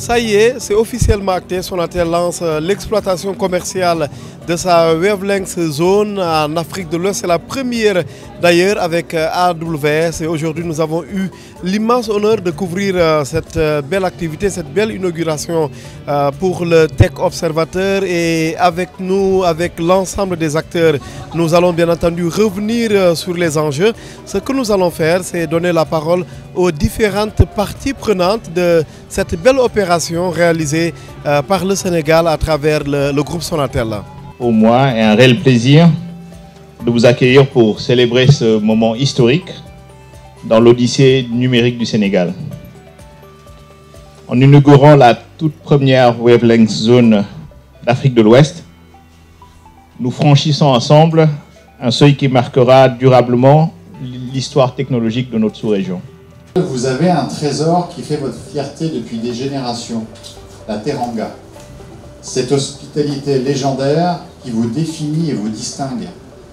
Ça y est, c'est officiellement acté. Sonatel lance l'exploitation commerciale de sa Wavelength Zone en Afrique de l'Ouest. C'est la première d'ailleurs avec AWS. Et aujourd'hui, nous avons eu l'immense honneur de couvrir cette belle activité, cette belle inauguration pour le Tech Observateur. Et avec nous, avec l'ensemble des acteurs, nous allons bien entendu revenir sur les enjeux. Ce que nous allons faire, c'est donner la parole aux différentes parties prenantes de cette belle opération réalisée par le Sénégal à travers le groupe Sonatel. Pour moi, est un réel plaisir de vous accueillir pour célébrer ce moment historique dans l'Odyssée numérique du Sénégal. En inaugurant la toute première Wavelength Zone d'Afrique de l'Ouest, nous franchissons ensemble un seuil qui marquera durablement l'histoire technologique de notre sous-région. Vous avez un trésor qui fait votre fierté depuis des générations, la Teranga. Cette hospitalité légendaire qui vous définit et vous distingue.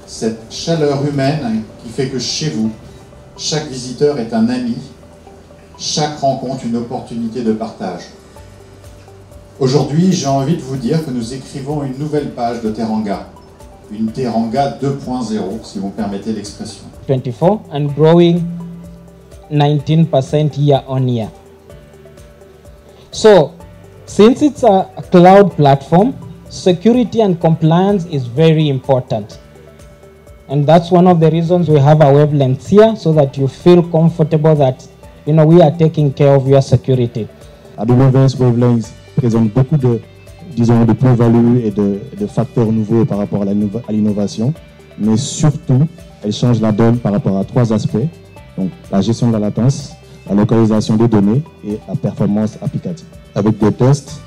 Cette chaleur humaine qui fait que chez vous, chaque visiteur est un ami, chaque rencontre une opportunité de partage. Aujourd'hui, j'ai envie de vous dire que nous écrivons une nouvelle page de Teranga. Une Teranga 2.0, si vous me permettez l'expression. 24 and growing 19% year on year. So, since it's a cloud platform, security and compliance is very important. And that's one of the reasons we have our wavelengths here, so that you feel comfortable that we are taking care of your security. AWS Wavelengths présente beaucoup de plus-value et de facteurs nouveaux par rapport à l'innovation, mais surtout, elle change la donne par rapport à 3 aspects. Donc, la gestion de la latence, la localisation des données et la performance applicative. Avec des tests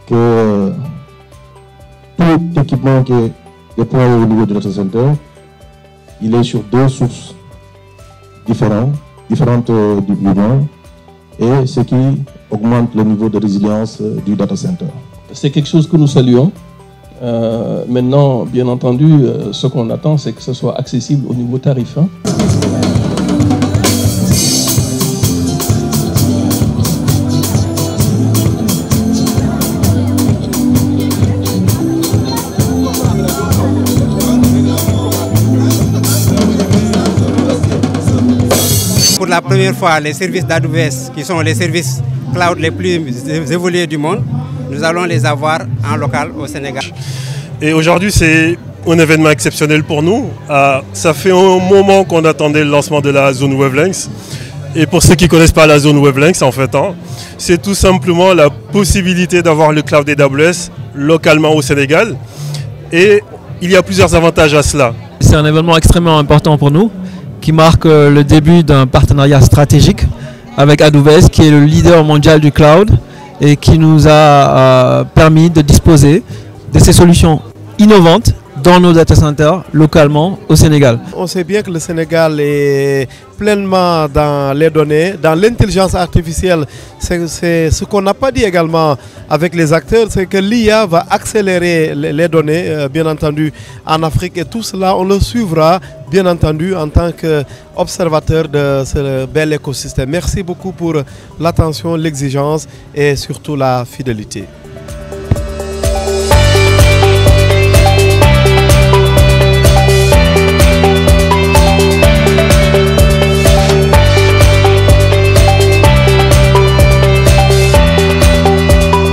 que tout équipement qui est déployé au niveau du data center, il est sur 2 sources différentes du monde, et ce qui augmente le niveau de résilience du data center. C'est quelque chose que nous saluons. Maintenant, bien entendu, ce qu'on attend, c'est que ce soit accessible au niveau tarif. Pour la première fois, les services d'AWS, qui sont les services cloud les plus évolués du monde, nous allons les avoir en local au Sénégal. Et aujourd'hui, c'est un événement exceptionnel pour nous. Ça fait un moment qu'on attendait le lancement de la zone Wavelengths. Et pour ceux qui ne connaissent pas la zone Wavelengths, en fait, c'est tout simplement la possibilité d'avoir le cloud AWS localement au Sénégal. Et il y a plusieurs avantages à cela. C'est un événement extrêmement important pour nous, qui marque le début d'un partenariat stratégique avec AWS, qui est le leader mondial du cloud et qui nous a permis de disposer de ces solutions innovantes dans nos data centers localement au Sénégal. On sait bien que le Sénégal est pleinement dans les données, dans l'intelligence artificielle. C'est ce qu'on n'a pas dit également avec les acteurs, c'est que l'IA va accélérer les données, bien entendu, en Afrique. Et tout cela, on le suivra, bien entendu, en tant qu'observateur de ce bel écosystème. Merci beaucoup pour l'attention, l'exigence et surtout la fidélité.